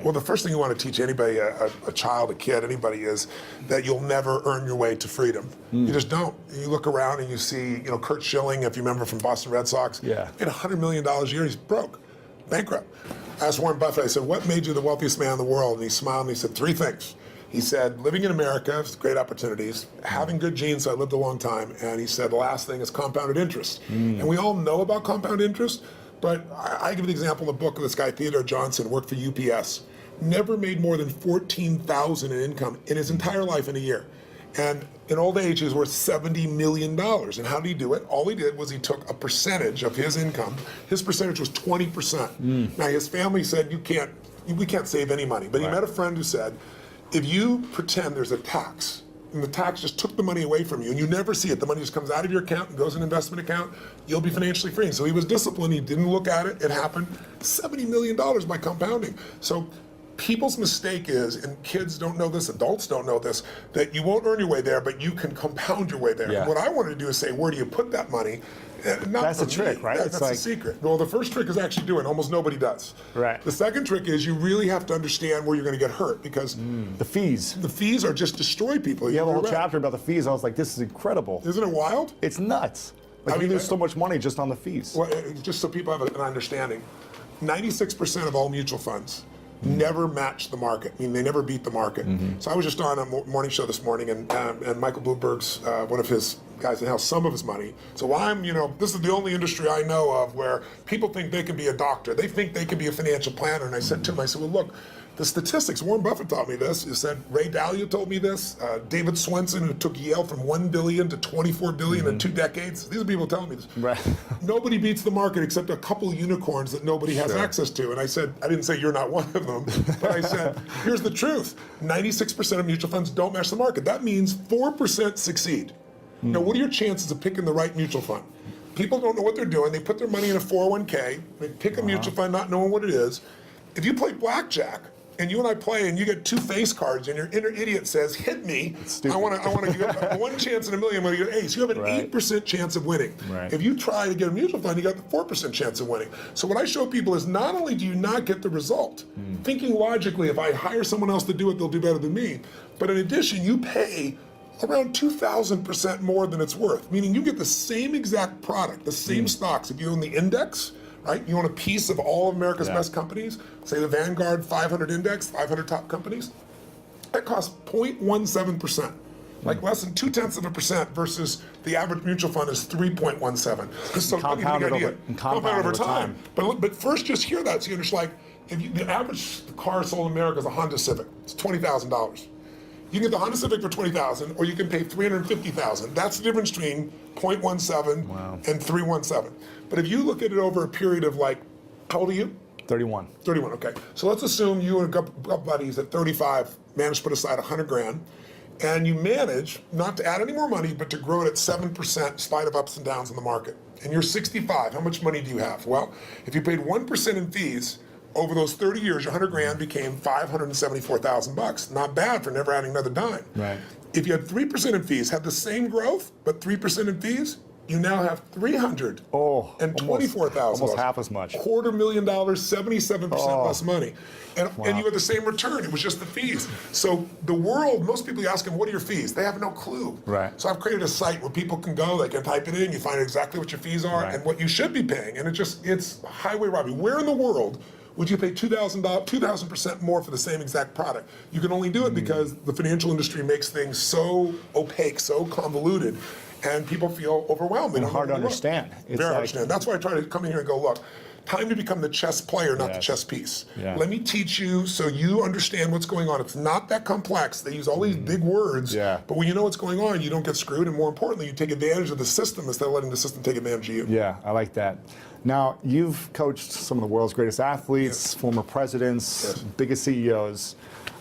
Well, the first thing you want to teach anybody, a child, a kid, anybody, is that you'll never earn your way to freedom. You just don't. You look around and you see, Kurt Schilling, if you remember from Boston Red Sox, made $100 million a year. He's broke, bankrupt. I asked Warren Buffett, I said, what made you the wealthiest man in the world? And he smiled and he said, 3 things. He said, living in America, great opportunities, having good genes, so I lived a long time, and he said the last thing is compounded interest. And we all know about compound interest, but I give the example in the book of this guy, Theodore Johnson, worked for UPS, never made more than $14,000 in income in his entire life in a year. And in old age, he was worth $70 million. And how did he do it? All he did was he took a percentage of his income. His percentage was 20%. Now, his family said, we can't save any money. But he met a friend who said, if you pretend there's a tax, and the tax just took the money away from you, and you never see it, the money just comes out of your account and goes in an investment account, you'll be financially free. So he was disciplined, he didn't look at it, it happened. $70 million by compounding. So people's mistake is, and kids don't know this, adults don't know this, that you won't earn your way there, but you can compound your way there. And what I wanted to do is say, where do you put that money? That's the trick, right? That's the secret. Well, the first trick is actually doing, almost nobody does. Right. The second trick is you really have to understand where you're going to get hurt, because the fees. The fees are just destroy people. You have a whole chapter about the fees. I was like, this is incredible. Isn't it wild? It's nuts. Like, you lose so much money just on the fees. Well, just so people have an understanding, 96% of all mutual funds never match the market. I mean, they never beat the market. So I was just on a morning show this morning, and Michael Bloomberg's, one of his guys that has some of his money. So I'm, this is the only industry I know of where people think they can be a doctor. They think they can be a financial planner. And I said to him, I said, well, look, the statistics, Warren Buffett taught me this. He said, Ray Dalio told me this. David Swenson, who took Yale from $1 billion to $24 billion in 2 decades. These are people telling me this. Right. Nobody beats the market except a couple of unicorns that nobody has access to. And I said, I didn't say you're not one of them, but I said, here's the truth. 96% of mutual funds don't match the market. That means 4% succeed. Now, what are your chances of picking the right mutual fund? People don't know what they're doing. They put their money in a 401k. They pick a mutual fund not knowing what it is. If you play blackjack, and you and I play, and you get 2 face cards, and your inner idiot says, hit me, I want to give 1 chance in a million, I'm going to get an ace. You have an 8% chance of winning. If you try to get a mutual fund, you got the 4% chance of winning. So what I show people is not only do you not get the result, thinking logically, if I hire someone else to do it, they'll do better than me, but in addition, you pay around 2,000% more than it's worth, meaning you get the same exact product, the same stocks. If you own the index, right? You own a piece of all of America's best companies, say the Vanguard 500 index, 500 top companies, that costs 0.17%, like less than 0.2% versus the average mutual fund is 3.17. So compounded over time. But first, just hear that so you understand. Like, the average car sold in America is a Honda Civic. It's $20,000. You can get the Honda Civic for $20,000, or you can pay $350,000. That's the difference between 0.17 and 317. But if you look at it over a period of, like, how old are you? 31. 31, okay. So let's assume you and a couple buddies at 35 managed to put aside $100,000, and you manage not to add any more money, but to grow it at 7% in spite of ups and downs in the market. And you're 65, how much money do you have? Well, if you paid 1% in fees, over those 30 years, your $100,000 became $574,000. Not bad for never adding another dime. Right. If you had 3% in fees, had the same growth, but 3% in fees, you now have $324,000. Almost half as much. $250,000, 77% less money. And you had the same return, it was just the fees. So the world, most people, you ask them, what are your fees? They have no clue. Right. So I've created a site where people can go, they can type it in, you find exactly what your fees are and what you should be paying. And it's highway robbery. Where in the world would you pay $2,000% more for the same exact product? You can only do it because the financial industry makes things so opaque, so convoluted, and people feel overwhelmed. And hard to understand. Very hard to understand. That's why I try to come in here and go, look, time to become the chess player, not the chess piece. Let me teach you so you understand what's going on. It's not that complex. They use all these big words, but when you know what's going on, you don't get screwed, and more importantly, you take advantage of the system instead of letting the system take advantage of you. Yeah, I like that. Now, you've coached some of the world's greatest athletes, former presidents, biggest CEOs.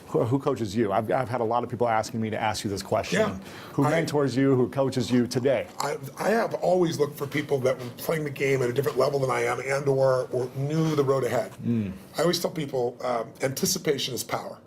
Who coaches you? I've had a lot of people asking me to ask you this question. Who mentors you? Who coaches you today? I have always looked for people that were playing the game at a different level than I am and or knew the road ahead. I always tell people anticipation is power.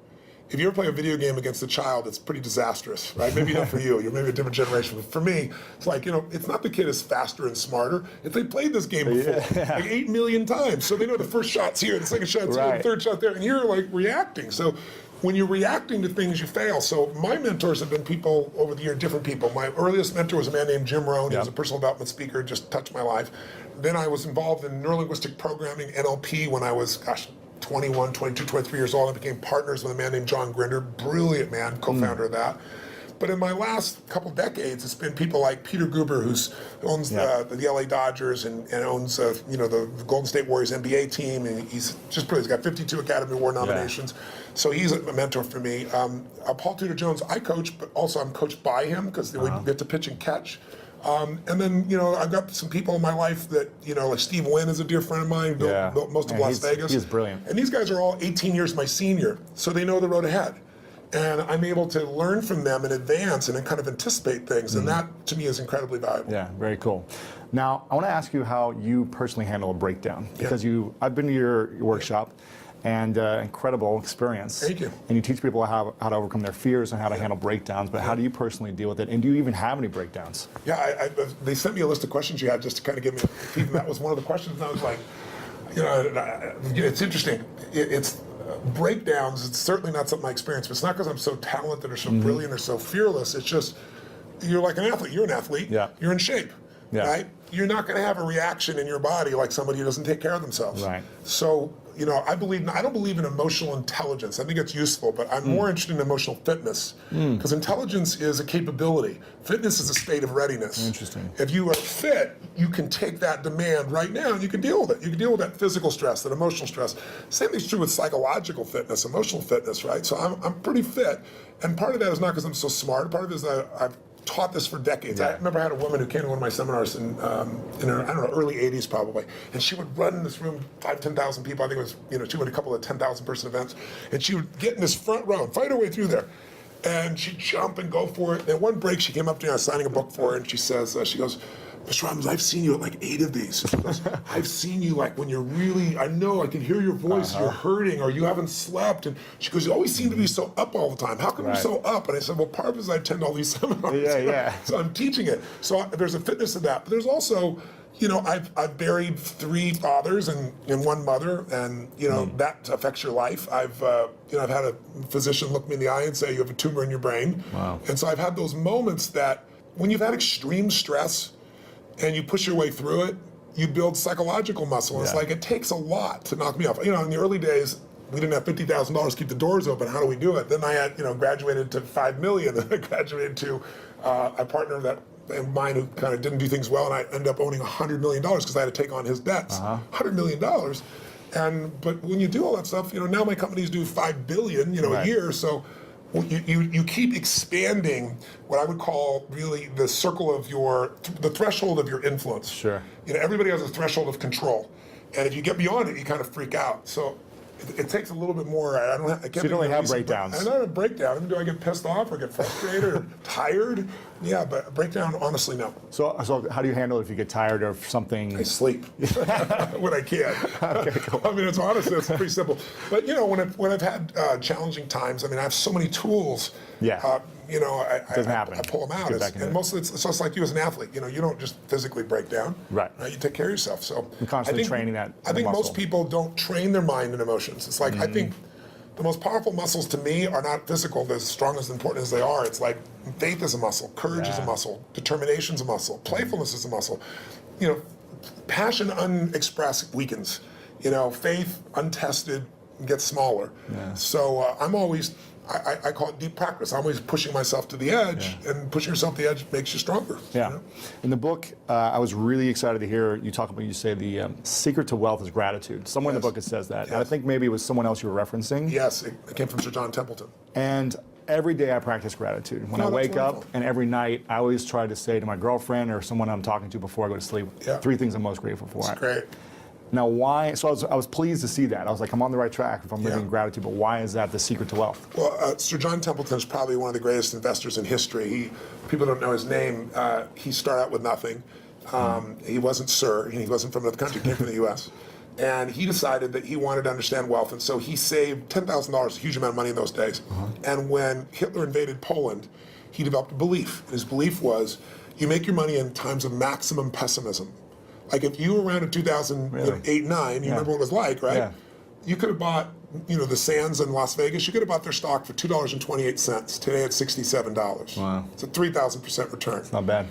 if you ever play a video game against a child, it's pretty disastrous, right? Maybe not for you. You're maybe a different generation. But for me, it's like, it's not the kid is faster and smarter. If they played this game before, like 8 million times, so they know the first shot's here, the second shot's here, the third shot there, and you're like reacting. So when you're reacting to things, you fail. So my mentors have been people over the year, different people. My earliest mentor was a man named Jim Rohn. He was a personal development speaker, just touched my life. Then I was involved in neurolinguistic programming, NLP, when I was, 21, 22, 23 years old. I became partners with a man named John Grinder, brilliant man, co-founder of that. But in my last couple decades, it's been people like Peter Guber, who owns the LA Dodgers and owns the Golden State Warriors NBA team, and he's just brilliant. He's got 52 Academy Award nominations, so he's a mentor for me. Paul Tudor Jones, I coach, but also I'm coached by him because we get to pitch and catch. And then, I've got some people in my life that, like Steve Wynn is a dear friend of mine, built most of Las Vegas. He's brilliant. And these guys are all 18 years my senior, so they know the road ahead. And I'm able to learn from them in advance and then kind of anticipate things. And that, to me, is incredibly valuable. Yeah, very cool. Now, I want to ask you how you personally handle a breakdown. Because I've been to your workshop, and incredible experience. Thank you. And you teach people how to overcome their fears and how to handle breakdowns, but how do you personally deal with it? And do you even have any breakdowns? Yeah, they sent me a list of questions you had just to kind of give me a feedback. That was one of the questions, and I was like, it's interesting. It's breakdowns, it's certainly not something I experience, but it's not because I'm so talented or so brilliant or so fearless. It's just, you're like an athlete. You're an athlete. Yeah. You're in shape. Yeah. Right? You're not going to have a reaction in your body like somebody who doesn't take care of themselves. Right. So, I don't believe in emotional intelligence. I think it's useful, but I'm more interested in emotional fitness, because intelligence is a capability. Fitness is a state of readiness. Interesting. If you are fit, you can take that demand right now and you can deal with it. You can deal with that physical stress, that emotional stress. Same thing's true with psychological fitness, emotional fitness, right? So I'm pretty fit, and part of that is not because I'm so smart. Part of it is that I've taught this for decades. I remember I had a woman who came to one of my seminars in her, early 80s probably, and she would run in this room, 10,000 people. I think it was, she went a couple of 10,000 person events, and she would get in this front row and fight her way through there. And she'd jump and go for it. And at one break, she came up to me, I was signing a book for her, and she says, she goes, Mr. Robbins, I've seen you at like 8 of these. She goes, I've seen you like when you're really, I know, I can hear your voice, you're hurting, or you haven't slept. And she goes, you always seem to be so up all the time. How come you're so up? And I said, well, part of it is I attend all these seminars. So I'm teaching it. So there's a fitness in that. But there's also, I've buried 3 fathers and 1 mother, and that affects your life. I've had a physician look me in the eye and say you have a tumor in your brain. Wow. And so I've had those moments that when you've had extreme stress and you push your way through it, you build psychological muscle. It's like it takes a lot to knock me off. In the early days, we didn't have $50,000 to keep the doors open. How do we do it? Then I had, graduated to $5 million. Then I graduated to a partner of mine who kind of didn't do things well, and I ended up owning $100 million because I had to take on his debts. $100 million. But when you do all that stuff, now my companies do $5 billion, a year. So you keep expanding what I would call really the circle of the threshold of your influence. Sure. Everybody has a threshold of control, and if you get beyond it, you kind of freak out. So it takes a little bit more. I can't. So you don't really have breakdowns. I don't have a breakdown. Do I get pissed off or get frustrated or tired? Yeah, but a breakdown, honestly, no. So how do you handle it if you get tired of something? I sleep when I can. Okay, cool. I mean, it's honestly, it's pretty simple. But when I've had challenging times, I mean, I have so many tools. Yeah. I pull them out. And mostly it's just like you as an athlete. You don't just physically break down. Right. You take care of yourself. So you're constantly training that. I think most people don't train their mind and emotions. It's like I think the most powerful muscles to me are not physical. They're as strong as important as they are. It's like faith is a muscle, courage is a muscle, determination is a muscle, playfulness is a muscle. Passion unexpressed weakens. Faith untested gets smaller. Yeah. So I'm always, I call it deep practice. I'm always pushing myself to the edge, and pushing yourself to the edge makes you stronger. Yeah. In the book, I was really excited to hear you talk about, you say the secret to wealth is gratitude. Somewhere in the book it says that. And I think maybe it was someone else you were referencing. Yes, it came from Sir John Templeton. And every day I practice gratitude. When I wake up, and every night, I always try to say to my girlfriend or someone I'm talking to before I go to sleep, 3 things I'm most grateful for. That's great. Now, why? So I was pleased to see that. I was like, I'm on the right track if I'm living in gratitude. But why is that the secret to wealth? Well, Sir John Templeton is probably one of the greatest investors in history. People don't know his name. He started out with nothing. He wasn't Sir. He wasn't from another country. He came from the U.S. And he decided that he wanted to understand wealth, and so he saved $10,000, a huge amount of money in those days. And when Hitler invaded Poland, he developed a belief. His belief was, you make your money in times of maximum pessimism. Like if you were around in 2008, 9, you remember what it was like, right? Yeah. You could have bought, the Sands in Las Vegas, you could have bought their stock for $2.28. Today it's $67. Wow. It's a 3,000% return. It's not bad.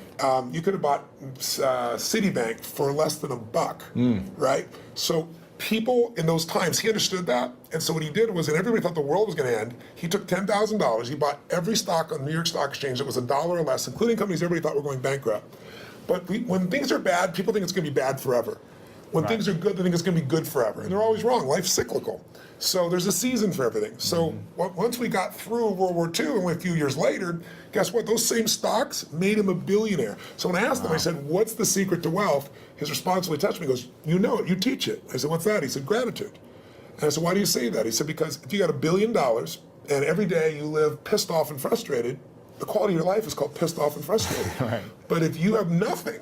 You could have bought Citibank for less than $1, right? So people in those times, he understood that, and so what he did was, and everybody thought the world was going to end, he took $10,000, he bought every stock on the New York Stock Exchange that was $1 or less, including companies everybody thought were going bankrupt. But when things are bad, people think it's going to be bad forever. When things are good, they think it's going to be good forever. And they're always wrong. Life's cyclical. So there's a season for everything. So once we got through World War II and a few years later, guess what? Those same stocks made him a billionaire. So when I asked him, I said, what's the secret to wealth? His response really touched me. He goes, you know it, you teach it. I said, what's that? He said, gratitude. And I said, why do you say that? He said, because if you got $1 billion and every day you live pissed off and frustrated, the quality of your life is called pissed off and frustrated. Right. But if you have nothing,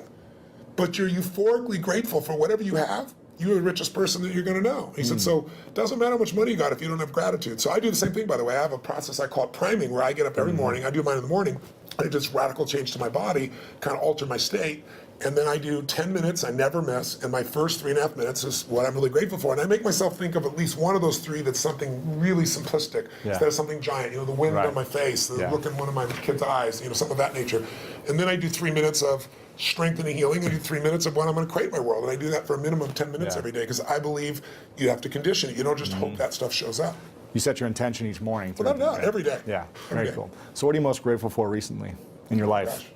but you're euphorically grateful for whatever you have, you're the richest person that you're going to know. He said, so it doesn't matter how much money you got if you don't have gratitude. So I do the same thing, by the way. I have a process I call it priming, where I get up every morning. I do mine in the morning. I do this radical change to my body, kind of alter my state. And then I do 10 minutes, I never miss, and my first 3.5 minutes is what I'm really grateful for. And I make myself think of at least one of those three that's something really simplistic instead of something giant. The wind on my face, the look in one of my kids' eyes, something of that nature. And then I do 3 minutes of strengthening, healing. I do 3 minutes of when I'm going to create my world. And I do that for a minimum of 10 minutes every day, because I believe you have to condition it. You don't just hope that stuff shows up. You set your intention each morning. Well, no, every day. Yeah, every very day. cool. So what are you most grateful for recently in your life? Gosh,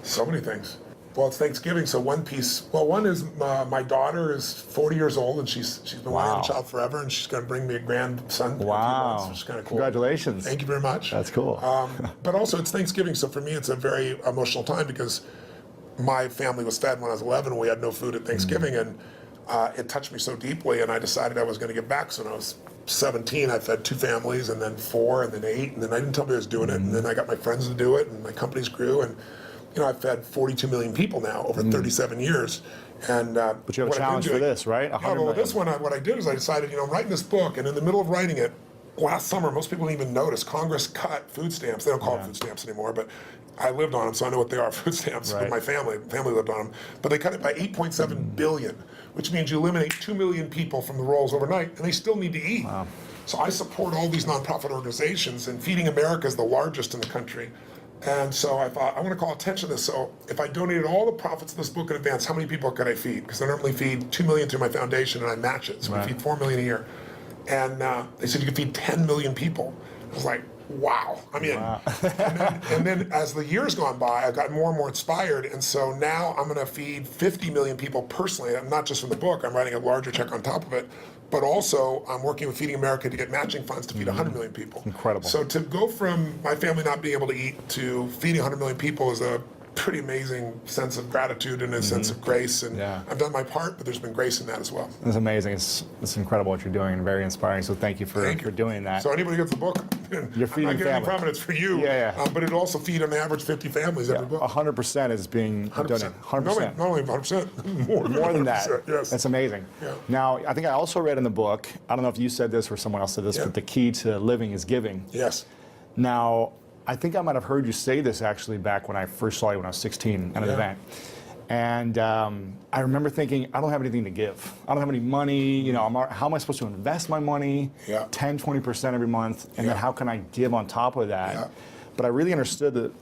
so many things. Well, it's Thanksgiving, so one piece. Well, one is my daughter is 40 years old, and she's been wanting a child forever, and she's going to bring me a grandson in a few months, which is kind of cool. Congratulations. Thank you very much. That's cool. But also, it's Thanksgiving, so for me, it's a very emotional time, because my family was fed when I was 11, and we had no food at Thanksgiving, and it touched me so deeply, and I decided I was going to give back. So when I was 17, I fed 2 families, and then 4, and then 8, and then I didn't tell me I was doing it, and then I got my friends to do it, and my companies grew, and I've fed 42 million people now over 37 years. And but you have a challenge for this, right? This one, what I did is I decided, I'm writing this book, and in the middle of writing it, last summer, most people didn't even notice, Congress cut food stamps. They don't call them food stamps anymore, but I lived on them, so I know what they are, food stamps, with my family. Family lived on them. But they cut it by 8.7 billion, which means you eliminate 2 million people from the rolls overnight, and they still need to eat. Wow. So I support all these nonprofit organizations, and Feeding America is the largest in the country. And so I thought, I want to call attention to this. So if I donated all the profits of this book in advance, how many people could I feed? Because I normally feed 2 million through my foundation, and I match it. So we feed 4 million a year. And they said you could feed 10 million people. I was like, wow, I'm in. Wow. and then as the years gone by, I've gotten more and more inspired. And so now I'm going to feed 50 million people personally. I'm not just from the book. I'm writing a larger check on top of it. But also, I'm working with Feeding America to get matching funds to feed 100 million people. Incredible. So to go from my family not being able to eat to feeding 100 million people is a pretty amazing sense of gratitude and a sense of grace. And I've done my part, but there's been grace in that as well. It's amazing. It's incredible what you're doing, and very inspiring. So thank you for doing that. So anybody gets the book, You're feeding I'm not getting any family. profit, it's for you. But it'll also feed on average 50 families every book. 100% is being donated. 100%. Not only 100%, More than that. Yes. That's amazing. Yeah. Now, I think I also read in the book, I don't know if you said this or someone else said this, but the key to living is giving. Yes. Now, I think I might have heard you say this actually back when I first saw you when I was 16 at an event. And I remember thinking, I don't have anything to give. I don't have any money. How am I supposed to invest my money? 10, 20% every month. And then how can I give on top of that? But I really understood that,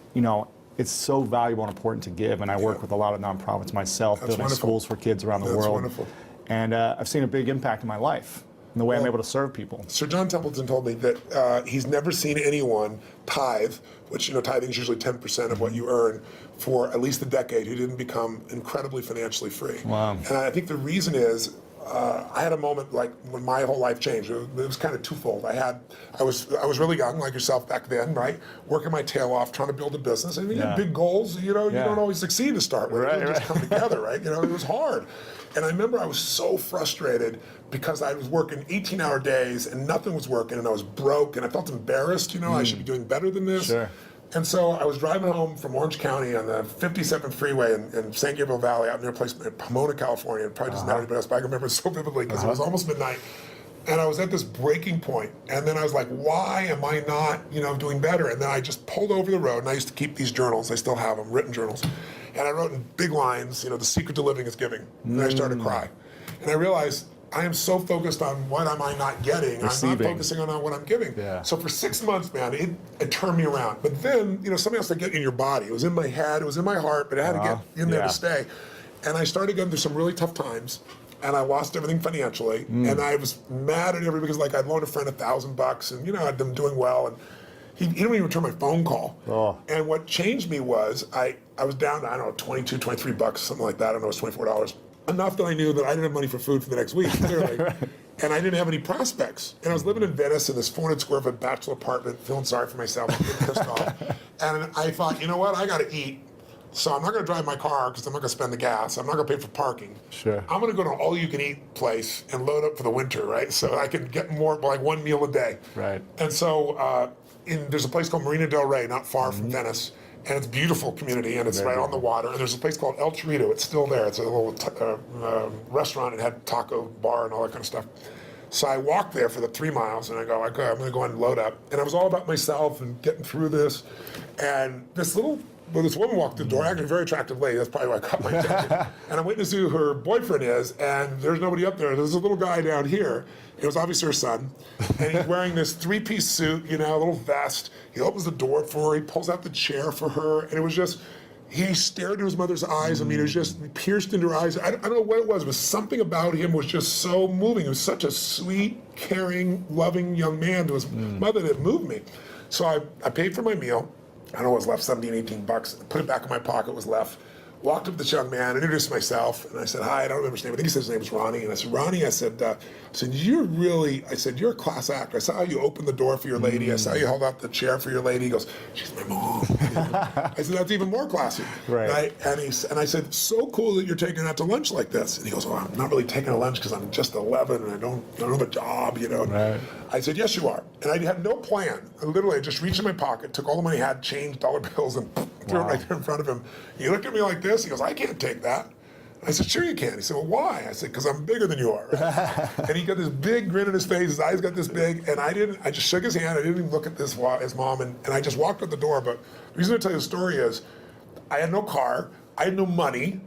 it's so valuable and important to give. And I work with a lot of nonprofits myself, building schools for kids around the world. That's wonderful. And I've seen a big impact in my life, in the way I'm able to serve people. Sir John Templeton told me that he's never seen anyone tithe, which tithing is usually 10% of what you earn, for at least a decade, who didn't become incredibly financially free. Wow. And I think the reason is, I had a moment like when my whole life changed. It was kind of twofold. I was really young, like yourself back then, right? Working my tail off, trying to build a business. And you have big goals, you don't always succeed to start with. It just come together, right? It was hard. And I remember I was so frustrated because I was working 18-hour days and nothing was working, and I was broke, and I felt embarrassed. I should be doing better than this. Sure. And so I was driving home from Orange County on the 57 freeway in San Gabriel Valley out near a place in Pomona, California. It probably doesn't matter anybody else, but I can remember it so vividly because it was almost midnight. And I was at this breaking point. And then I was like, why am I not, doing better? And then I just pulled over the road, and I used to keep these journals. I still have them, written journals. And I wrote in big lines, the secret to living is giving. And I started to cry. And I realized I am so focused on what am I not getting. Receiving. I'm not focusing on what I'm giving. Yeah. So for 6 months, man, it turned me around. But then, something else to get in your body. It was in my head, it was in my heart, but it had to get in there to stay. And I started going through some really tough times, and I lost everything financially. And I was mad at everybody because I'd loaned a friend $1,000 and, I'd been doing well. And he didn't even return my phone call. Oh. And what changed me was I was down to, I don't know, $22, $23, something like that. I don't know, it was $24. Enough that I knew that I didn't have money for food for the next week, clearly. Right. And I didn't have any prospects. And I was living in Venice in this 400 square foot bachelor apartment, feeling sorry for myself, getting pissed off. And I thought, you know what, I gotta eat. So I'm not gonna drive my car because I'm not gonna spend the gas. I'm not gonna pay for parking. Sure. I'm gonna go to an all-you-can-eat place and load up for the winter, right? So I can get more, like one meal a day. Right. And so there's a place called Marina del Rey, not far from Venice. And it's a beautiful community, and it's right on the water. And there's a place called El Chorrito. It's still there. It's a little restaurant. It had taco bar and all that kind of stuff. So I walked there for the 3 miles, and I go, okay, I'm going to go and load up. And it was all about myself and getting through this. And this woman walked through the door, actually a very attractive lady. That's probably why I caught my attention. And I'm waiting to see who her boyfriend is, and there's nobody up there. There's a little guy down here. It was obviously her son. And he's wearing this 3-piece suit, a little vest. He opens the door for her. He pulls out the chair for her. And it was just, he stared into his mother's eyes. I mean, it was just pierced into her eyes. I don't know what it was, but something about him was just so moving. He was such a sweet, caring, loving young man to his mother that moved me. So I paid for my meal. I don't know what was left, $17, $18. Put it back in my pocket, what was left. Walked up to this young man, introduced myself, and I said, hi, I don't remember his name. I think he said his name was Ronnie. And I said, Ronnie, I said, you're a class actor. I saw how you opened the door for your lady. I saw you held out the chair for your lady. He goes, she's my mom. I said, that's even more classy. Right. And I said, so cool that you're taking her out to lunch like this. And he goes, well, I'm not really taking a lunch because I'm just 11 and I don't have a job, Right. I said, yes, you are. And I had no plan. I just reached in my pocket, took all the money I had, changed dollar bills, and threw it right there in front of him. He looked at me like this. He goes, I can't take that. I said, sure you can. He said, well, why? I said, because I'm bigger than you are. Right? And he got this big grin on his face. His eyes got this big. And I just shook his hand. I didn't even look at his mom. And I just walked out the door. But the reason I tell you the story is I had no car. I had no money.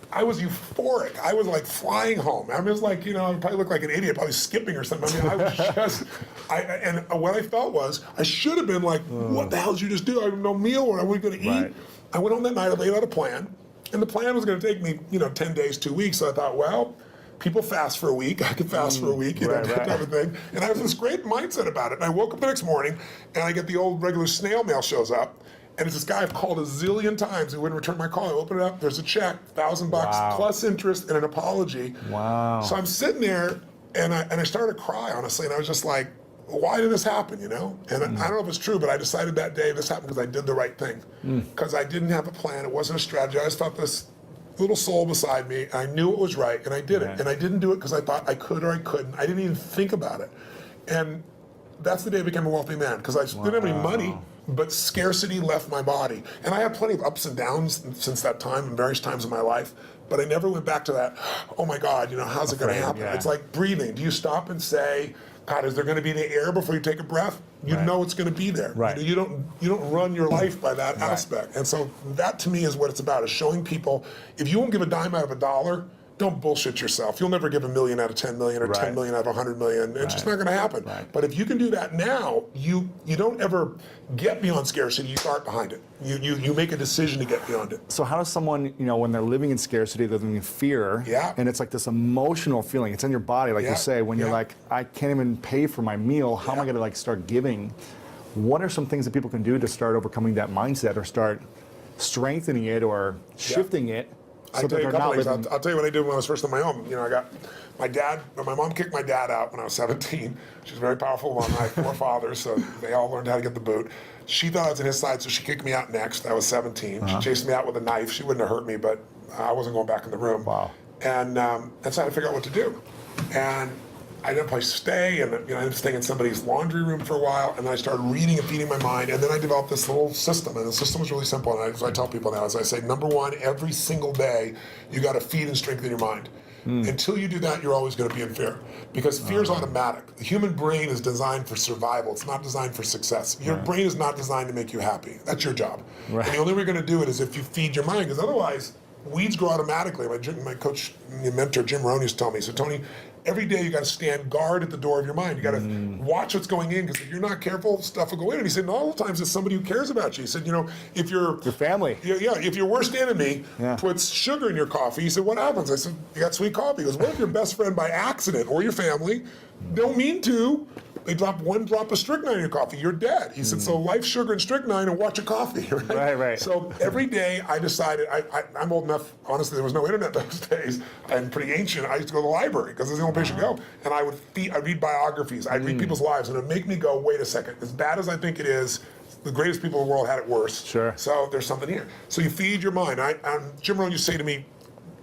I was euphoric. I was like flying home. I mean, it was like, I probably looked like an idiot, probably skipping or something. I mean, I was just, and what I felt was, I should have been like, what the hell did you just do? I have no meal, or I wasn't going to eat. Right. I went home that night, I laid out a plan, and the plan was going to take me, 10 days, 2 weeks. So I thought, well, people fast for a week. I could fast for a week, that type of thing. And I have this great mindset about it. And I woke up the next morning, and I get the old regular snail mail shows up. And it's this guy I've called a zillion times who wouldn't return my call. I open it up, there's a check, $1,000 plus interest and an apology. Wow. So I'm sitting there and I started to cry, honestly, and I was just like, why did this happen, And I don't know if it's true, but I decided that day this happened because I did the right thing. Because I didn't have a plan, it wasn't a strategy. I just felt this little soul beside me, I knew it was right, and I did it. And I didn't do it because I thought I could or I couldn't. I didn't even think about it. And that's the day I became a wealthy man, because I didn't have any money. But scarcity left my body. And I had plenty of ups and downs since that time in various times in my life, but I never went back to that, oh my God, how's it gonna happen? Yeah. It's like breathing. Do you stop and say, God, is there gonna be any air before you take a breath? You know it's gonna be there. Right. You don't run your life by that aspect. And so that to me is what it's about, is showing people, if you won't give a dime out of $1, don't bullshit yourself. You'll never give $1 million out of 10 million or 10 million out of 100 million. It's just not going to happen. Right. But if you can do that now, you don't ever get beyond scarcity. You start behind it. You make a decision to get beyond it. So how does someone, when they're living in scarcity, they're living in fear, and it's like this emotional feeling. It's in your body, like you say, when you're like, I can't even pay for my meal. How am I going to start giving? What are some things that people can do to start overcoming that mindset, or start strengthening it, or shifting it? So I'll tell you a couple things. I'll tell you what I did when I was first on my own. I got my mom kicked my dad out when I was 17. She was a very powerful woman. I have 4 fathers, so they all learned how to get the boot. She thought I was on his side, so she kicked me out next. I was 17. She chased me out with a knife. She wouldn't have hurt me, but I wasn't going back in the room. Wow. And that's how I figured out what to do. And I didn't play stay, and I ended up staying in somebody's laundry room for a while, and then I started reading and feeding my mind, and then I developed this little system, and the system was really simple, and I tell people now, as I say, number one, every single day, you got to feed and strengthen your mind. Until you do that, you're always going to be in fear, because fear is automatic. The human brain is designed for survival. It's not designed for success. Your brain is not designed to make you happy. That's your job. And the only way you're going to do it is if you feed your mind, because otherwise, weeds grow automatically. My coach, my mentor, Jim Rohn, used to tell me, so Tony, every day you got to stand guard at the door of your mind. You got to watch what's going in, because if you're not careful, stuff will go in. And he said, and all the times it's somebody who cares about you. He said, if your family, if your worst enemy puts sugar in your coffee, he said, what happens? I said, you got sweet coffee. He goes, what if your best friend by accident, or your family, don't mean to, they drop one drop of strychnine in your coffee, you're dead. He said, so life, sugar, and strychnine, and watch a coffee, right? Right. So every day I decided, I'm old enough, honestly, there was no internet those days, and pretty ancient. I used to go to the library, because it's the only place you go. And I'd read biographies, I'd read people's lives, and it'd make me go, wait a second, as bad as I think it is, the greatest people in the world had it worse. Sure. So there's something here. So you feed your mind. Jim Rohn used to say to me,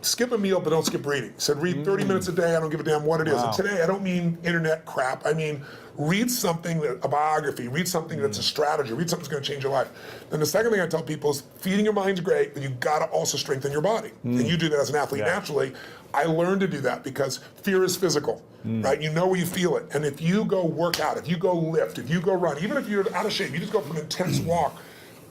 skip a meal, but don't skip reading. He said, read 30 minutes a day, I don't give a damn what it is. And today, I don't mean internet crap. I mean, read something, a biography, read something that's a strategy, read something that's going to change your life. Then the second thing I tell people is, feeding your mind's great, but you've got to also strengthen your body. And you do that as an athlete naturally. I learned to do that because fear is physical, right? You know where you feel it. And if you go work out, if you go lift, if you go run, even if you're out of shape, you just go for an intense walk,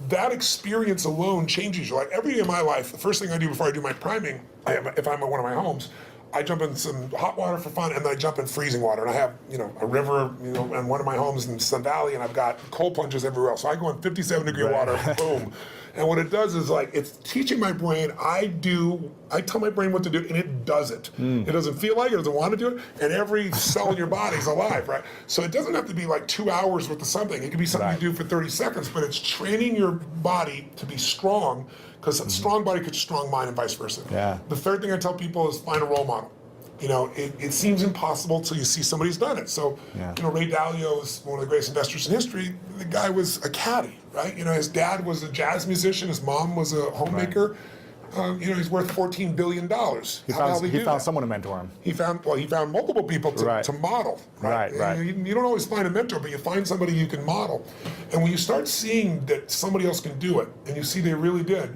that experience alone changes your life. Every day of my life, the first thing I do before I do my priming, if I'm at one of my homes, I jump in some hot water for fun, and then I jump in freezing water. And I have, a river, in one of my homes in Sun Valley, and I've got cold plunges everywhere else. So I go in 57-degree water, boom. And what it does is, it's teaching my brain, I tell my brain what to do, and it does it. It doesn't feel like it, doesn't want to do it, and every cell in your body is alive, right? So it doesn't have to be 2 hours worth of something. It can be something you do for 30 seconds, but it's training your body to be strong, because a strong body creates a strong mind, and vice versa. Yeah. The third thing I tell people is find a role model. It seems impossible till you see somebody who's done it. So, Ray Dalio is one of the greatest investors in history. The guy was a caddy, right? His dad was a jazz musician. His mom was a homemaker. He's worth $14 billion. He found someone to mentor him. He found multiple people to model. Right. You don't always find a mentor, but you find somebody you can model. And when you start seeing that somebody else can do it, and you see they really did,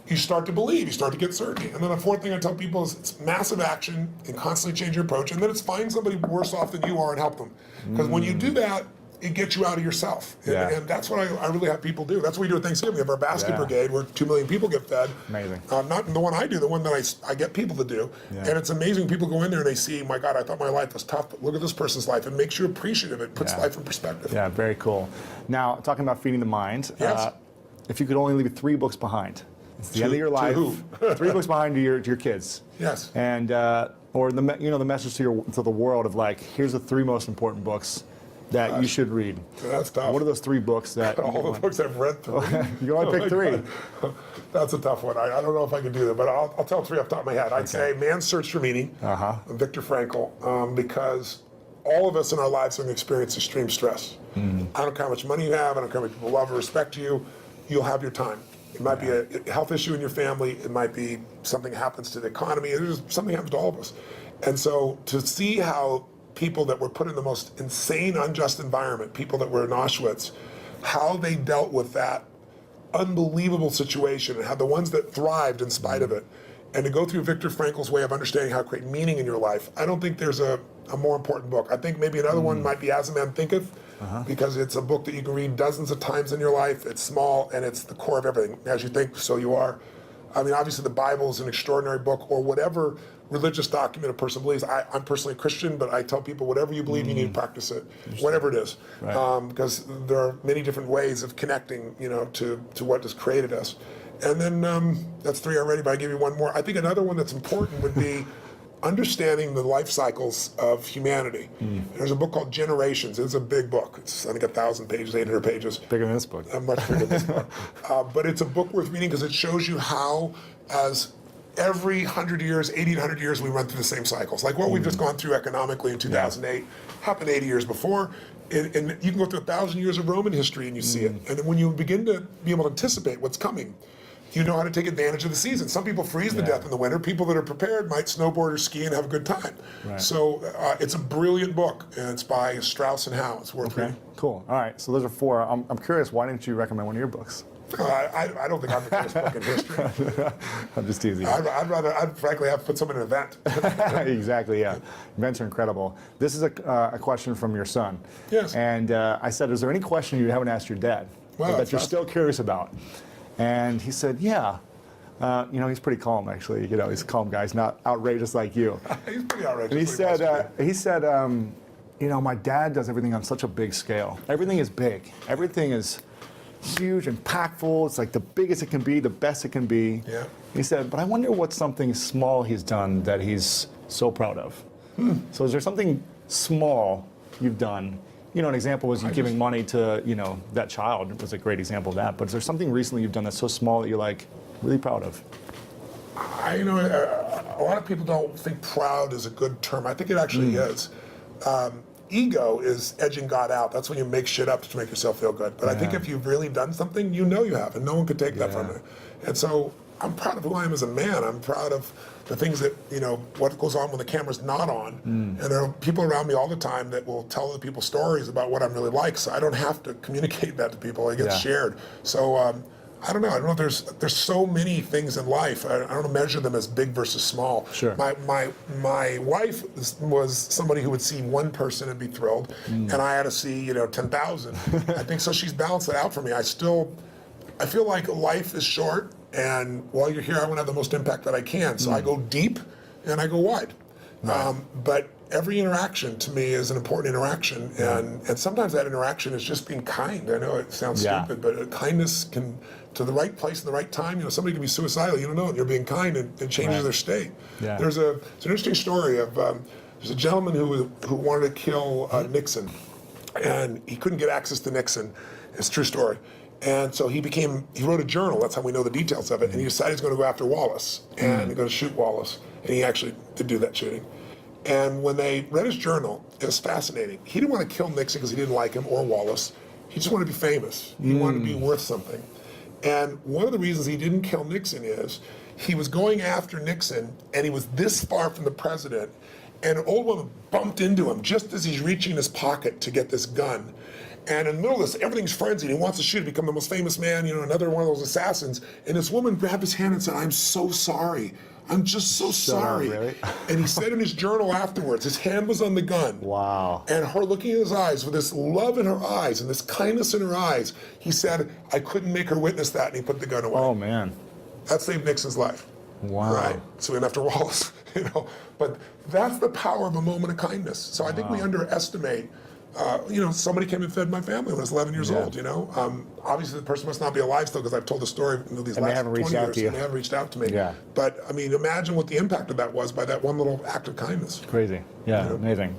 you start to believe, you start to get certainty. And then the fourth thing I tell people is it's massive action and constantly change your approach, and then it's find somebody worse off than you are and help them. Because when you do that, it gets you out of yourself. And that's what I really have people do. That's what we do at Thanksgiving. We have our basket brigade where 2 million people get fed. Amazing. Not the one I do, the one that I get people to do. And it's amazing. People go in there and they see, my God, I thought my life was tough, but look at this person's life. It makes you appreciative. It puts life in perspective. Yeah, very cool. Now, talking about feeding the mind, if you could only leave 3 books behind, it's the end of your life. To who? 3 books behind to your kids. Yes. And or the message to the world of here's the 3 most important books that you should read. That's tough. What are those 3 books that all the books I've read through? You only pick 3. That's a tough one. I don't know if I can do that, but I'll tell 3 off the top of my head. I'd say Man's Search for Meaning, Viktor Frankl, because all of us in our lives are going to experience extreme stress. I don't care how much money you have, I don't care how much people love or respect you, you'll have your time. It might be a health issue in your family, it might be something happens to the economy, something happens to all of us. And so to see how people that were put in the most insane, unjust environment, people that were in Auschwitz, how they dealt with that unbelievable situation, and how the ones that thrived in spite of it, and to go through Viktor Frankl's way of understanding how to create meaning in your life, I don't think there's a more important book. I think maybe another one might be As a Man Thinketh, because it's a book that you can read dozens of times in your life. It's small, and it's the core of everything. As you think, so you are. I mean, obviously the Bible is an extraordinary book, or whatever religious document a person believes. I'm personally a Christian, but I tell people whatever you believe, you need to practice it, whatever it is. Because there are many different ways of connecting, to what has created us. And then that's 3 already, but I'll give you one more. I think another one that's important would be understanding the life cycles of humanity. There's a book called Generations. It's a big book. It's, I think, 1,000 pages, 800 pages. Bigger than this book. Much bigger than this book. But it's a book worth reading because it shows you how, as every 100 years, 80 to 100 years, we run through the same cycles. Like what we've just gone through economically in 2008 happened 80 years before. And you can go through 1,000 years of Roman history and you see it. And when you begin to be able to anticipate what's coming, you know how to take advantage of the season. Some people freeze to death in the winter. People that are prepared might snowboard or ski and have a good time. Right. So it's a brilliant book, and it's by Strauss and Howe. It's worth reading. Cool. All right, so those are 4. I'm curious, why didn't you recommend one of your books? I don't think I'm the greatest book in history. I'm just teasing. I'd frankly have to put some in an event. Exactly, yeah. Events are incredible. This is a question from your son. Yes. And I said, is there any question you haven't asked your dad that you're still curious about? And he said, yeah. He's pretty calm, actually. He's a calm guy. He's not outrageous like you. He's pretty outrageous. And he said, my dad does everything on such a big scale. Everything is big. Everything is huge, impactful. It's like the biggest it can be, the best it can be. Yeah. He said, but I wonder what's something small he's done that he's so proud of. So is there something small you've done? An example was you giving money to, that child. It was a great example of that. But is there something recently you've done that's so small that you're like really proud of? A lot of people don't think proud is a good term. I think it actually is. Ego is edging God out. That's when you make shit up to make yourself feel good. But I think if you've really done something, you have, and no one could take that from you. And so I'm proud of who I am as a man. I'm proud of the things that, what goes on when the camera's not on. And there are people around me all the time that will tell other people stories about what I'm really like, so I don't have to communicate that to people. It gets shared. So I don't know. I don't know if there's so many things in life. I don't measure them as big versus small. Sure. My wife was somebody who would see one person and be thrilled, and I had to see 10,000. I think so. She's balanced it out for me. I feel like life is short, and while you're here, I want to have the most impact that I can. So I go deep and I go wide. Right. But every interaction to me is an important interaction, and sometimes that interaction is just being kind. I know it sounds stupid, but kindness can, to the right place at the right time. Somebody can be suicidal, you don't know it, and you're being kind and it changes their state. Yeah. It's an interesting story of there's a gentleman who wanted to kill Nixon, and he couldn't get access to Nixon. It's a true story. And so he wrote a journal, that's how we know the details of it, and he decided he's going to go after Wallace, and he's going to shoot Wallace, and he actually did do that shooting. And when they read his journal, it was fascinating. He didn't want to kill Nixon because he didn't like him or Wallace. He just wanted to be famous. He wanted to be worth something. And one of the reasons he didn't kill Nixon is he was going after Nixon, and he was this far from the president, and an old woman bumped into him just as he's reaching in his pocket to get this gun. And in the middle of this, everything's frenzied. He wants to shoot, become the most famous man, another one of those assassins. And this woman grabbed his hand and said, "I'm so sorry. I'm just so sorry." Really? And he said in his journal afterwards, his hand was on the gun. Wow. And her looking in his eyes with this love in her eyes and this kindness in her eyes, he said, "I couldn't make her witness that," and he put the gun away. Oh, man. That saved Nixon's life. Wow. Right. So he went after Wallace, But that's the power of a moment of kindness. So I think we underestimate. Somebody came and fed my family when I was 11 years old, Obviously, the person must not be alive still because I've told the story these last 20 years, and they haven't reached out to me. Yeah. But, imagine what the impact of that was by that one little act of kindness. Crazy. Yeah, amazing.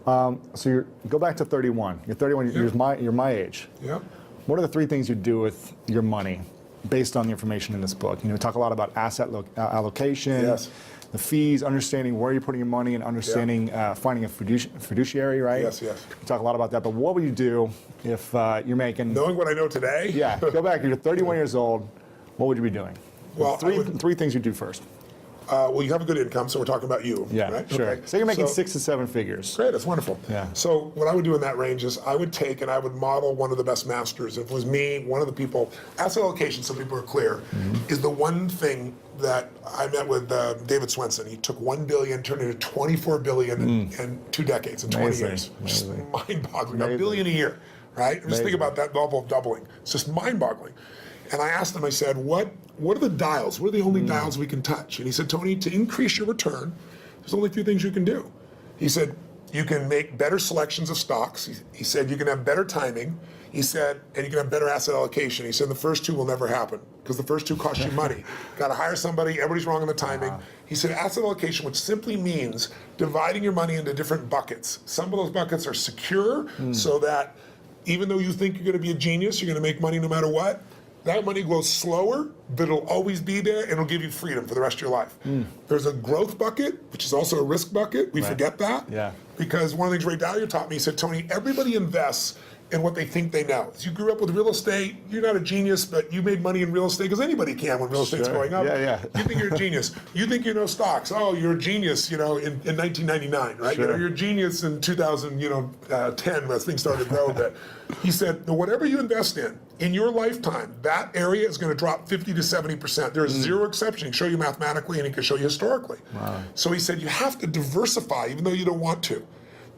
So you go back to 31. You're 31, you're my age. Yeah. What are the 3 things you do with your money based on the information in this book? We talk a lot about asset allocation. Yes. The fees, understanding where you're putting your money, and understanding finding a fiduciary, right? Yes. We talk a lot about that, but what would you do if you're making... Knowing what I know today? Yeah, go back, you're 31 years old, what would you be doing? Well, three things you do first. Well, you have a good income, so we're talking about you. Yeah, right? sure. Okay. So you're making 6 to 7 figures. Great, that's wonderful. Yeah. So what I would do in that range is I would take and I would model one of the best masters. If it was me, one of the people, asset allocation, so people are clear, is the one thing that I met with David Swenson. He took $1 billion, turned it into $24 billion in 2 decades, in 20 years. Just mind-boggling. $1 billion a year, right? Just think about that level of doubling. It's just mind-boggling. And I asked him, I said, what are the dials? What are the only dials we can touch? And he said, Tony, to increase your return, there's only 2 things you can do. He said, you can make better selections of stocks. He said, you can have better timing. He said, and you can have better asset allocation. He said, the first 2 will never happen because the first 2 cost you money. Got to hire somebody, everybody's wrong on the timing. He said, asset allocation, which simply means dividing your money into different buckets. Some of those buckets are secure so that even though you think you're going to be a genius, you're going to make money no matter what. That money goes slower, but it'll always be there, and it'll give you freedom for the rest of your life. There's a growth bucket, which is also a risk bucket. We forget that. Yeah. Because one of the things Ray Dalio taught me, he said, Tony, everybody invests and what they think they know. If you grew up with real estate, you're not a genius, but you made money in real estate because anybody can when real estate's going up. You think you're a genius. You think you know stocks. Oh, you're a genius, in 1999, right? You're a genius in 2010 as things started to grow a bit. He said, whatever you invest in your lifetime, that area is going to drop 50 to 70%. There's zero exception. He can show you mathematically and he can show you historically. Wow. So he said, you have to diversify even though you don't want to.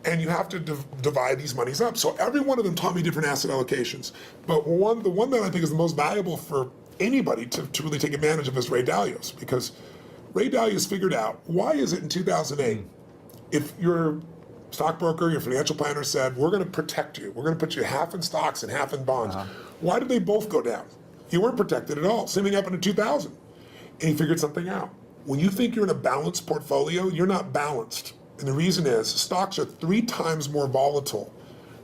And you have to divide these monies up. So every one of them taught me different asset allocations. But the one that I think is the most valuable for anybody to really take advantage of is Ray Dalio's, because Ray Dalio's figured out, why is it in 2008, if your stockbroker, your financial planner said, we're going to protect you, we're going to put you half in stocks and half in bonds, why did they both go down? You weren't protected at all. Same thing happened in 2000. And he figured something out. When you think you're in a balanced portfolio, you're not balanced. And the reason is stocks are 3 times more volatile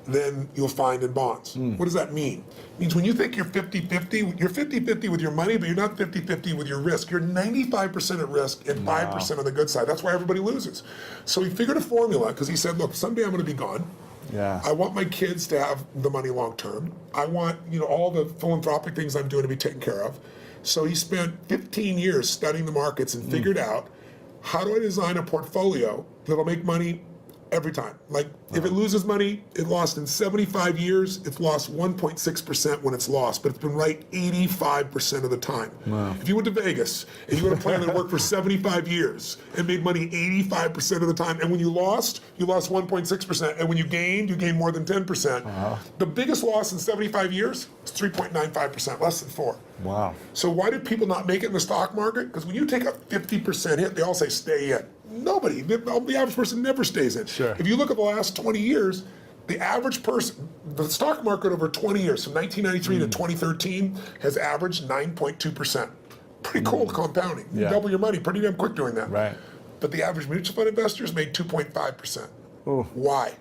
than you'll find in bonds. What does that mean? It means when you think you're 50-50, you're 50-50 with your money, but you're not 50-50 with your risk. You're 95% at risk and 5% on the good side. That's why everybody loses. So he figured a formula because he said, look, someday I'm going to be gone. I want my kids to have the money long term. I want all the philanthropic things I'm doing to be taken care of. So he spent 15 years studying the markets and figured out, how do I design a portfolio that'll make money every time? Like, if it loses money, it lost in 75 years, it's lost 1.6% when it's lost, but it's been right 85% of the time. If you went to Vegas and you had a plan that worked for 75 years and made money 85% of the time, and when you lost 1.6%, and when you gained more than 10%. The biggest loss in 75 years is 3.95%, less than 4. Wow. So why did people not make it in the stock market? Because when you take a 50% hit, they all say stay in. Nobody, the average person never stays in. If you look at the last 20 years, the average person, the stock market over 20 years, from 1993 to 2013, has averaged 9.2%. Pretty cool compounding. You double your money pretty damn quick doing that. But the average mutual fund investors made 2.5%. Why?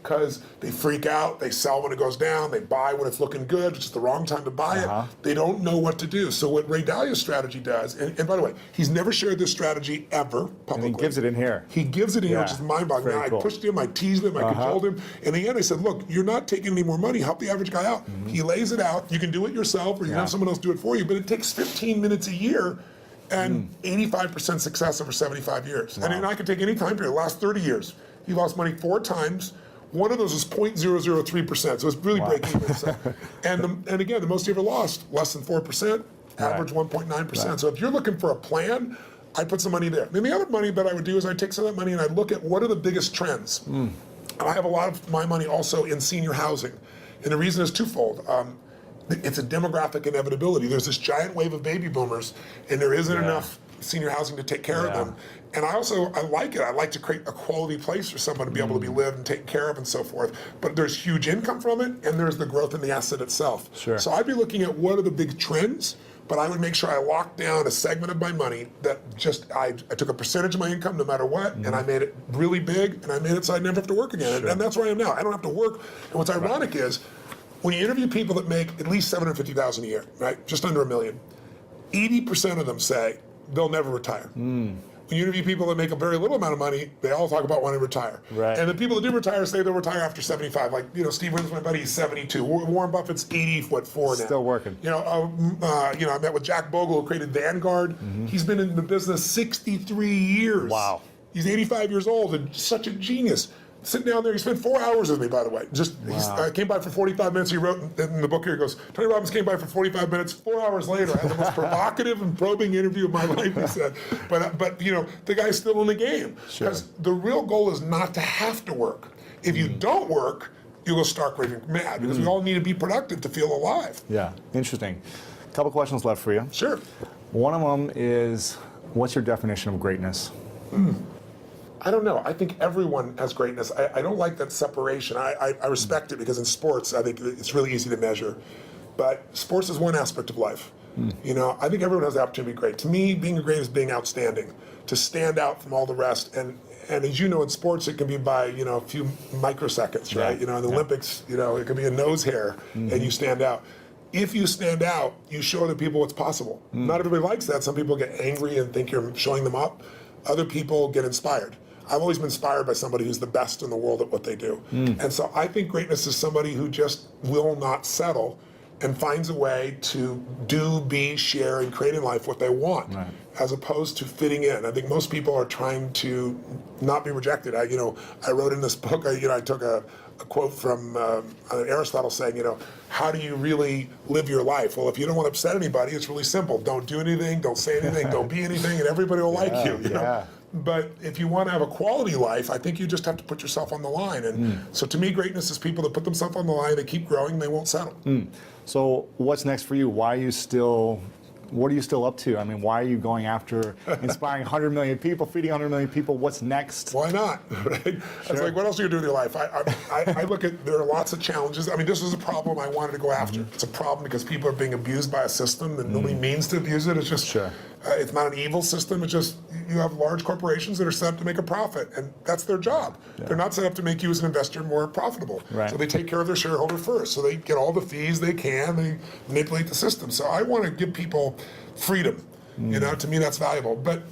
Because they freak out, they sell when it goes down, they buy when it's looking good, it's just the wrong time to buy it. They don't know what to do. So what Ray Dalio's strategy does, and by the way, he's never shared this strategy ever publicly. And he gives it in here. He gives it in here, which is mind-boggling. I pushed him, I teased him, I cajoled him. In the end, I said, look, you're not taking any more money, help the average guy out. He lays it out, you can do it yourself, or you can have someone else do it for you, but it takes 15 minutes a year and 85% success over 75 years. And I can take any time period, the last 30 years. He lost money 4 times. One of those was 0.003%, so it's really break even. So. And again, the most you ever lost, less than 4%, average 1.9%. So if you're looking for a plan, I put some money there. Then the other money that I would do is I'd take some of that money and I'd look at what are the biggest trends. And I have a lot of my money also in senior housing. And the reason is twofold. It's a demographic inevitability. There's this giant wave of baby boomers, and there isn't enough senior housing to take care of them. And I like it. I like to create a quality place for someone to be able to be lived and taken care of and so forth. But there's huge income from it, and there's the growth in the asset itself. So I'd be looking at what are the big trends, but I would make sure I locked down a segment of my money that I took a percentage of my income no matter what, and I made it really big, and I made it so I'd never have to work again. And that's where I am now. I don't have to work. And what's ironic is, when you interview people that make at least $750,000 a year, right, just under $1 million, 80% of them say they'll never retire. When you interview people that make a very little amount of money, they all talk about wanting to retire. And the people that do retire say they'll retire after 75. Like, Steve Williams, my buddy, he's 72. Warren Buffett's 84 now. Still working. I met with Jack Bogle, who created Vanguard. He's been in the business 63 years. Wow. He's 85 years old and such a genius. Sitting down there, he spent 4 hours with me, by the way. He came by for 45 minutes. He wrote in the book here, he goes, Tony Robbins came by for 45 minutes. 4 hours later, I had the most provocative and probing interview of my life, he said. But the guy's still in the game. Because the real goal is not to have to work. If you don't work, you'll go stark raving mad, because we all need to be productive to feel alive. Interesting. A couple questions left for you. Sure. One of them is, what's your definition of greatness? I don't know. I think everyone has greatness. I don't like that separation. I respect it, because in sports, I think it's really easy to measure. But sports is one aspect of life. I think everyone has the opportunity to be great. To me, being great is being outstanding, to stand out from all the rest. And as you know, in sports, it can be by a few microseconds, right? In the Olympics, it can be a nose hair, and you stand out. If you stand out, you show other people what's possible. Not everybody likes that. Some people get angry and think you're showing them up. Other people get inspired. I've always been inspired by somebody who's the best in the world at what they do. And so I think greatness is somebody who just will not settle and finds a way to do, be, share, and create in life what they want, as opposed to fitting in. I think most people are trying to not be rejected. I wrote in this book, I took a quote from Aristotle saying, how do you really live your life? Well, if you don't want to upset anybody, it's really simple. Don't do anything, don't say anything, don't be anything, and everybody will like you. You know? But if you want to have a quality life, I think you just have to put yourself on the line. And so to me, greatness is people that put themselves on the line, they keep growing, they won't settle. So what's next for you? What are you still up to? I mean, why are you going after inspiring 100 million people, feeding 100 million people? What's next? Why not? Right? It's like, what else are you going to do with your life? I look at, there are lots of challenges. I mean, this was a problem I wanted to go after. It's a problem because people are being abused by a system and nobody means to abuse it. It's just, it's not an evil system. It's just, you have large corporations that are set up to make a profit, and that's their job. They're not set up to make you as an investor more profitable. So they take care of their shareholder first. So they get all the fees they can, they manipulate the system. So I want to give people freedom. To me that's valuable. But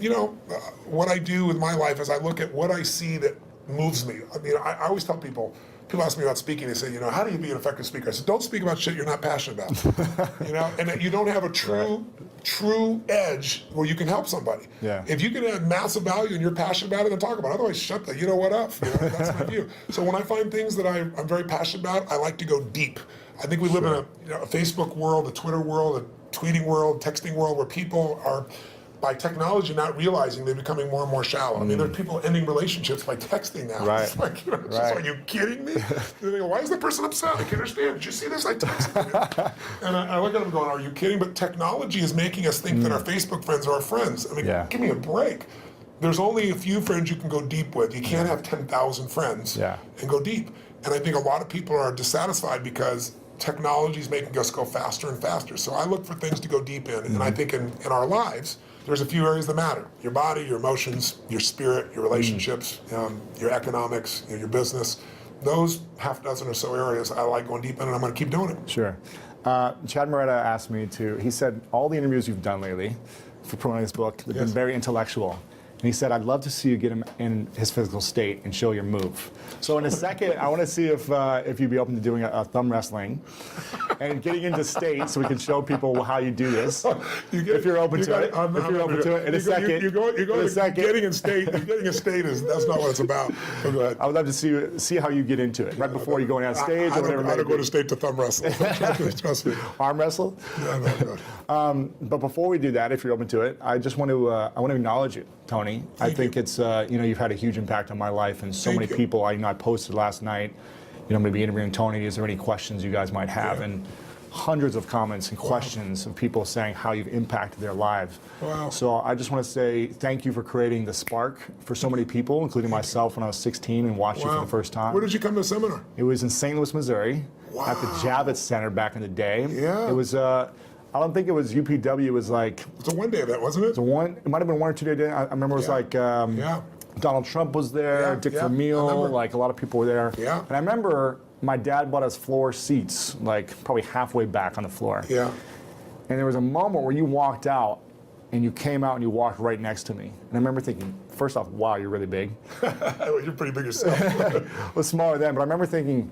what I do with my life is I look at what I see that moves me. I mean, I always tell people ask me about speaking, they say, how do you be an effective speaker? I said, don't speak about shit you're not passionate about. And that you don't have a true edge where you can help somebody. If you can add massive value and you're passionate about it, then talk about it. Otherwise, shut the what up. That's my view. So when I find things that I'm very passionate about, I like to go deep. I think we live in a Facebook world, a Twitter world, a tweeting world, texting world, where people are, by technology, not realizing they're becoming more and more shallow. I mean, there are people ending relationships by texting now. It's like, it's just, are you kidding me? They go, why is the person upset? I can't understand. Did you see this? I texted you. And I look at them going, are you kidding? But technology is making us think that our Facebook friends are our friends. I mean, give me a break. There's only a few friends you can go deep with. You can't have 10,000 friends and go deep. And I think a lot of people are dissatisfied because technology is making us go faster and faster. So I look for things to go deep in. And I think in our lives, there's a few areas that matter. Your body, your emotions, your spirit, your relationships, your economics, your business. Those half dozen or so areas I like going deep in, and I'm going to keep doing it. Sure. Chad Moretta asked me he said, all the interviews you've done lately for promoting this book have been very intellectual. And he said, I'd love to see you get him in his physical state and show your move. So in a second, I want to see if you'd be open to doing a thumb wrestling and getting into state so we can show people how you do this. If you're open to it. If you're open to it. In a second. You go getting in state. Getting in state that's not what it's about. So go ahead. I would love to see how you get into it, right before you're going on stage or whatever. I don't go to state to thumb wrestle. Trust me. Arm wrestle? No. But before we do that, if you're open to it, I just want to acknowledge you, Tony. I think it's you've had a huge impact on my life and so many people. I posted last night, I'm going to be interviewing Tony. Is there any questions you guys might have? And hundreds of comments and questions of people saying how you've impacted their lives. So I just want to say thank you for creating the spark for so many people, including myself when I was 16 and watched you for the first time. Where did you come to the seminar? It was in St. Louis, Missouri, at the Javits Center back in the day. It was. I don't think it was UPW. It was like it's a one-day event, wasn't it? It might have been 1 or 2 day. I remember it was like Donald Trump was there, Dick Vermeil, like a lot of people were there. And I remember my dad bought us floor seats, like probably halfway back on the floor. And there was a moment where you walked out and you came out and you walked right next to me. And I remember thinking, first off, wow, you're really big. Well, you're pretty big yourself. I was smaller then, but I remember thinking,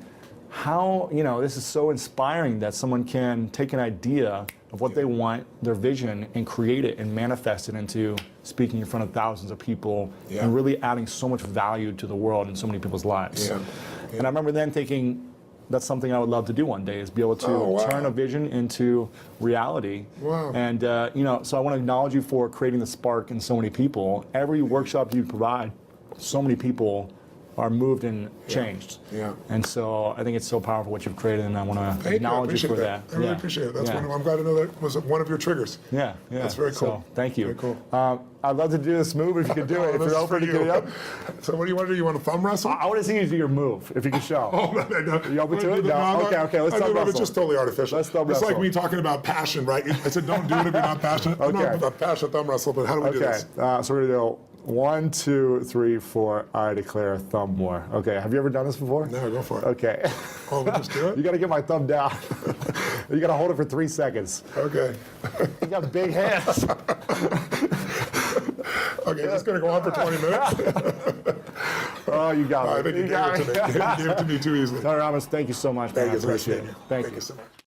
how, this is so inspiring that someone can take an idea of what they want, their vision, and create it and manifest it into speaking in front of thousands of people and really adding so much value to the world and so many people's lives. And I remember then thinking, that's something I would love to do one day, is be able to turn a vision into reality. And so I want to acknowledge you for creating the spark in so many people. Every workshop you provide, so many people are moved and changed. And so I think it's so powerful what you've created, and I want to acknowledge you for that. I really appreciate it. That's I'm glad to know that was one of your triggers. That's very cool. So, thank you. Very cool. I'd love to do this move if you could do it. If you're open to get it up. So what do you want to do? You want to thumb wrestle? I want to see you do your move, if you can show. No. You open to it? No. Okay, let's thumb wrestle. It's just totally artificial. Let's thumb wrestle. It's like me talking about passion, right? I said don't do it if you're not passionate. I'm not about passion thumb wrestle, but how do we do this? So we're going to do 1, 2, 3, 4. I declare thumb war. Okay. Have you ever done this before? No, go for it. Okay. We just do it? You got to get my thumb down. You got to hold it for 3 seconds. Okay. You got big hands. Okay, this is going to go on for 20 minutes. Oh, you got I it. think you gave it to me. You gave it to me too easily. Dr. Robbins, thank you so much, man. Thank you. I appreciate it. Thank Thank you. you so much.